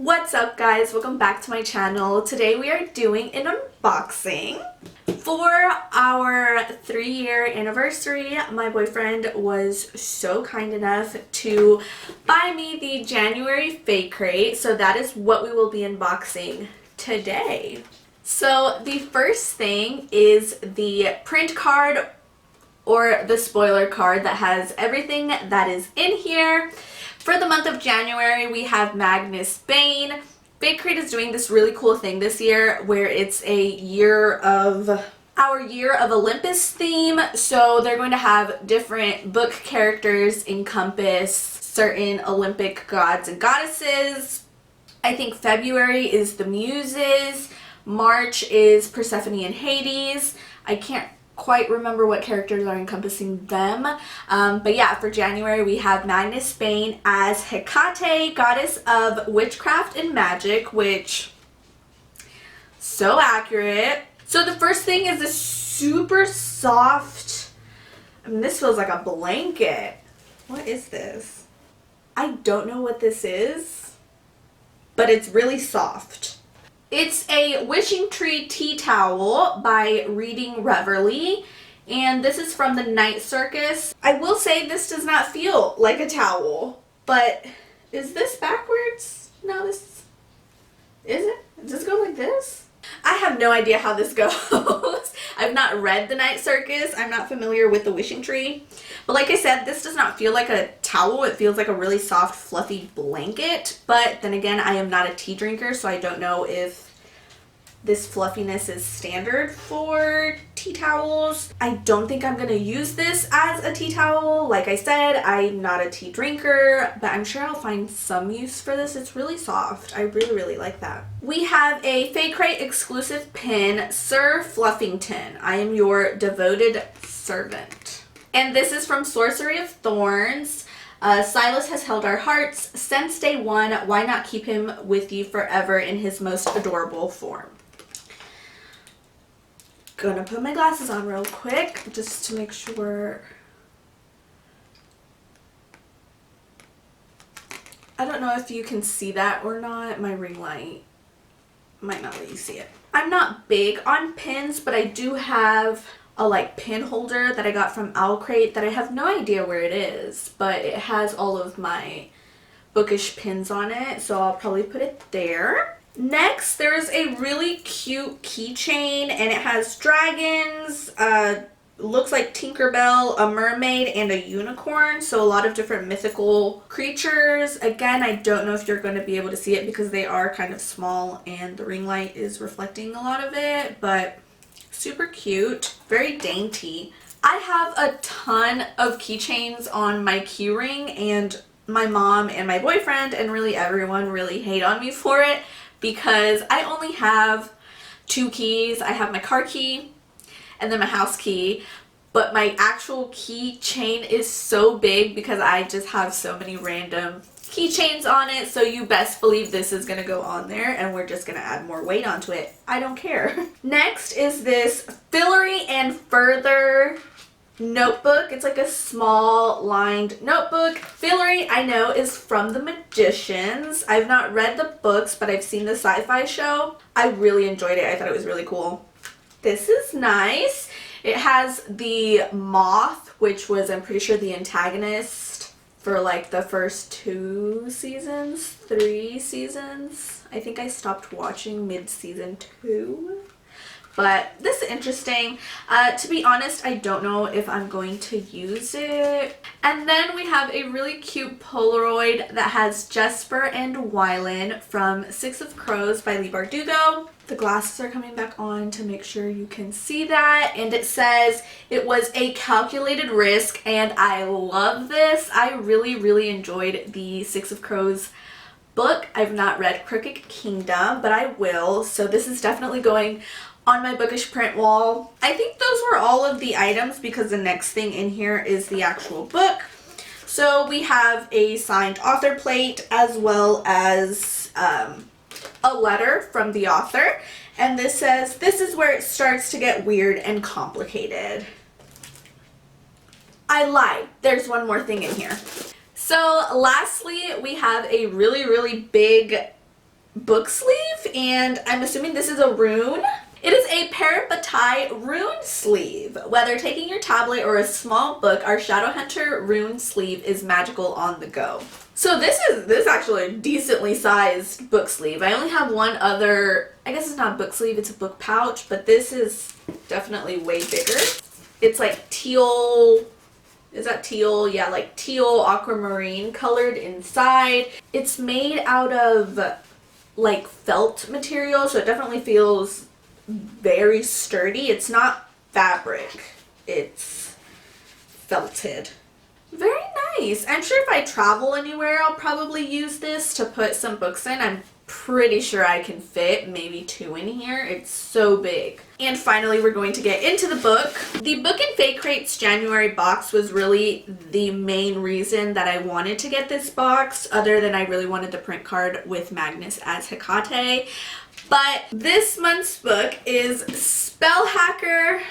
What's up guys, welcome back to my channel. Today we are doing an unboxing. For our 3-year anniversary, my boyfriend was so kind enough to buy me the January Faecrate, so that is what we will be unboxing today. So the first thing is the print card or the spoiler card that has everything that is in here. For the month of January, we have Magnus Bane. Faecrate is doing this really cool thing this year where it's our Year of Olympus theme. So they're going to have different book characters encompass certain Olympic gods and goddesses. I think February is the Muses. March is Persephone and Hades. I can't quite remember what characters are encompassing them. But yeah, for January we have Magnus Bane as Hecate, goddess of witchcraft and magic, which, so accurate. So the first thing is this super soft, this feels like a blanket. What is this? I don't know what this is, but it's really soft. It's a Wishing Tree tea towel by Reading Reverly, and this is from the Night Circus. I will say this does not feel like a towel, but is this backwards? No, this is it? Does this go like this? I have no idea how this goes. I've not read the Night Circus. I'm not familiar with the Wishing Tree. But like I said, this does not feel like a towel. It feels like a really soft, fluffy blanket. But then again, I am not a tea drinker, so I don't know if this fluffiness is standard for tea towels. I don't think I'm gonna use this as a tea towel. Like I said, I'm not a tea drinker, but I'm sure I'll find some use for this. It's really soft. I really, really like that. We have a Faecrate exclusive pin, Sir Fluffington. I am your devoted servant. And this is from Sorcery of Thorns. Silas has held our hearts since day one. Why not keep him with you forever in his most adorable form? Gonna put my glasses on real quick just to make sure. I don't know if you can see that or not. My ring light might not let you see it. I'm not big on pins, but I do have a pin holder that I got from Elle that I have no idea where it is, but it has all of my Bookish pins on it, so I'll probably put it there. Next, there's a really cute keychain, and it has dragons, looks like Tinkerbell, a mermaid, and a unicorn, so a lot of different mythical creatures. Again, I don't know if you're going to be able to see it because they are kind of small and the ring light is reflecting a lot of it, but super cute, very dainty. I have a ton of keychains on my key ring, and my mom and my boyfriend and really everyone really hate on me for it because I only have 2 keys. I have my car key and then my house key, but my actual keychain is so big because I just have so many random keychains on it, so you best believe this is gonna go on there and we're just gonna add more weight onto it. I don't care. Next is this Fillory and Further notebook. It's like a small lined notebook. Fillory, I know, is from The Magicians. I've not read the books, but I've seen the sci-fi show. I really enjoyed it. I thought it was really cool. This is nice. It has the moth, which was, I'm pretty sure, the antagonist for like the first 2 seasons, 3 seasons. I think I stopped watching mid-season 2. But this is interesting. To be honest, I don't know if I'm going to use it. And then we have a really cute Polaroid that has Jesper and Wylan from 6 of Crows by Leigh Bardugo. The glasses are coming back on to make sure you can see that. And it says, it was a calculated risk, and I love this. I really, really enjoyed the 6 of Crows book. I've not read Crooked Kingdom, but I will. So this is definitely going on my Bookish print wall. I think those were all of the items because the next thing in here is the actual book. So we have a signed author plate as well as a letter from the author. And this says, this is where it starts to get weird and complicated. I lied. There's one more thing in here. So lastly, we have a really, really big book sleeve, and I'm assuming this is a rune. It is a Parabatai rune sleeve. Whether taking your tablet or a small book, our Shadowhunter rune sleeve is magical on the go. So this is actually a decently sized book sleeve. I only have one other, I guess it's not a book sleeve, it's a book pouch, but this is definitely way bigger. It's like teal, is that teal? Yeah, like teal aquamarine colored inside. It's made out of like felt material, so it definitely feels very sturdy. It's not fabric, it's felted. Very nice. I'm sure if I travel anywhere, I'll probably use this to put some books in. I'm pretty sure I can fit maybe 2 in here. It's so big. And finally, we're going to get into the book. The book in Faecrate's January box was really the main reason that I wanted to get this box, other than I really wanted the print card with Magnus as Hecate. But this month's book is Spell Hacker. I'm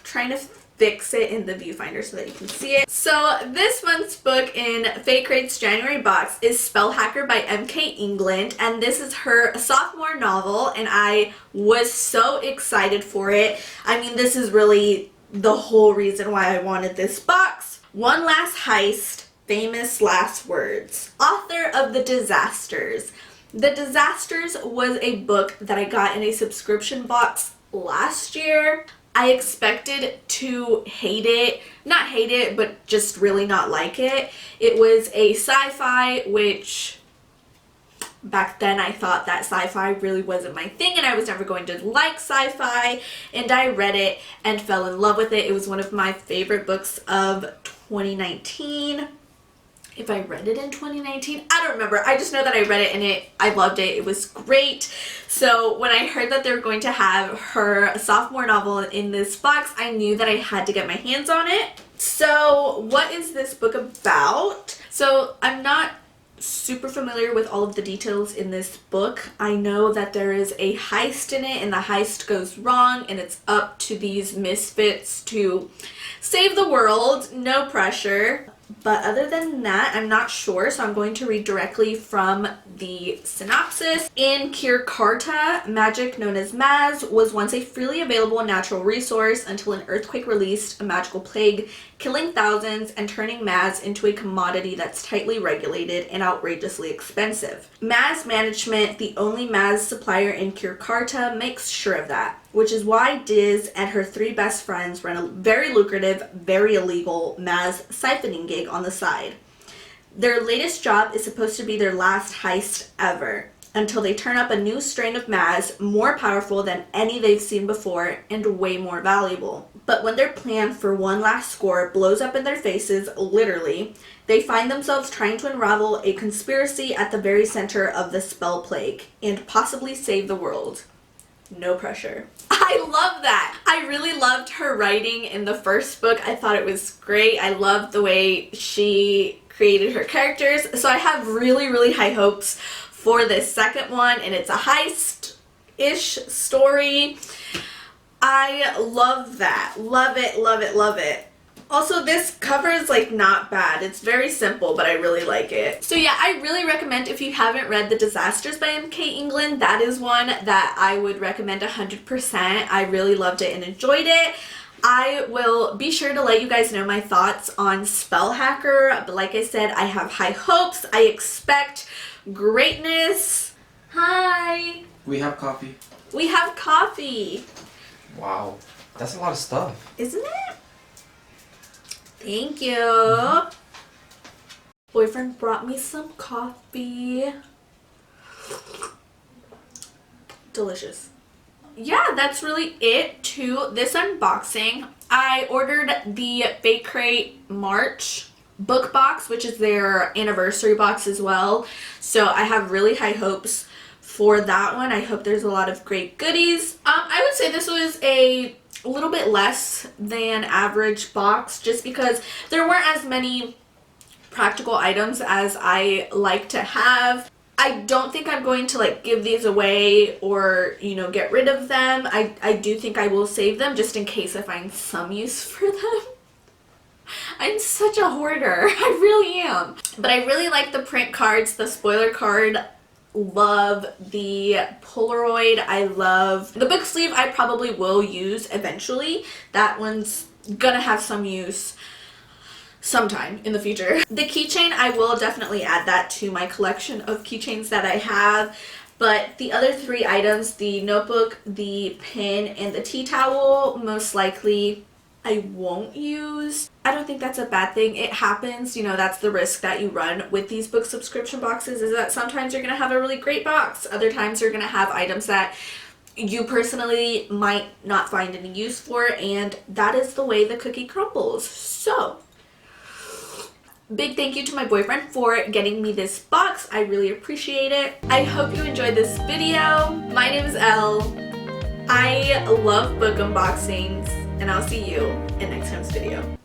trying to fix it in the viewfinder so that you can see it. So this month's book in Faecrate's January box is Spell Hacker by M.K. England, and this is her sophomore novel, and I was so excited for it. I mean, this is really the whole reason why I wanted this box. One last heist, famous last words. Author of The Disasters. The Disasters was a book that I got in a subscription box last year. I expected to hate it, not hate it, but just really not like it. It was a sci-fi, which back then I thought that sci-fi really wasn't my thing and I was never going to like sci-fi, and I read it and fell in love with it. It was one of my favorite books of 2019. If I read it in 2019, I don't remember. I just know that I read it and I loved it. It was great. So when I heard that they were going to have her sophomore novel in this box, I knew that I had to get my hands on it. So what is this book about? So I'm not super familiar with all of the details in this book. I know that there is a heist in it and the heist goes wrong and it's up to these misfits to save the world. No pressure. But other than that, I'm not sure, so I'm going to read directly from the synopsis. In Kirkarta, magic known as Maz was once a freely available natural resource until an earthquake released a magical plague, killing thousands and turning Maz into a commodity that's tightly regulated and outrageously expensive. Maz Management, the only Maz supplier in Kirkarta, makes sure of that, which is why Diz and her 3 best friends run a very lucrative, very illegal Maz siphoning gig on the side. Their latest job is supposed to be their last heist ever, until they turn up a new strain of Maz, more powerful than any they've seen before and way more valuable. But when their plan for one last score blows up in their faces, literally, they find themselves trying to unravel a conspiracy at the very center of the spell plague and possibly save the world. No pressure. I love that. I really loved her writing in the first book. I thought it was great. I loved the way she created her characters. So I have really, really high hopes for this second one, and it's a heist-ish story. I love that. Love it, love it, love it. Also, this cover is like not bad. It's very simple, but I really like it. So yeah, I really recommend, if you haven't read The Disasters by M.K. England, that is one that I would recommend 100%. I really loved it and enjoyed it. I will be sure to let you guys know my thoughts on Spell Hacker, but like I said, I have high hopes. I expect greatness. Hi. We have coffee. We have coffee. Wow, that's a lot of stuff. Isn't it? Thank you. Boyfriend brought me some coffee. Delicious. Yeah, that's really it to this unboxing. I ordered the Faecrate March book box, which is their anniversary box as well. So I have really high hopes for that one. I hope there's a lot of great goodies. I would say this was a little bit less than average box just because there weren't as many practical items as I like to have. I don't think I'm going to like give these away or, you know, get rid of them. I do think I will save them just in case I find some use for them. I'm such a hoarder. I really am. But I really like the print cards. The spoiler card love the Polaroid. I love the book sleeve. I probably will use eventually. That one's gonna have some use sometime in the future. The keychain, I will definitely add that to my collection of keychains that I have. But the other 3 items, the notebook, the pen, and the tea towel, most likely I won't use. I don't think that's a bad thing. It happens, you know, that's the risk that you run with these book subscription boxes, is that sometimes you're gonna have a really great box. Other times you're gonna have items that you personally might not find any use for, and that is the way the cookie crumbles. So, big thank you to my boyfriend for getting me this box. I really appreciate it. I hope you enjoyed this video. My name is Elle. I love book unboxings, and I'll see you in next time's video.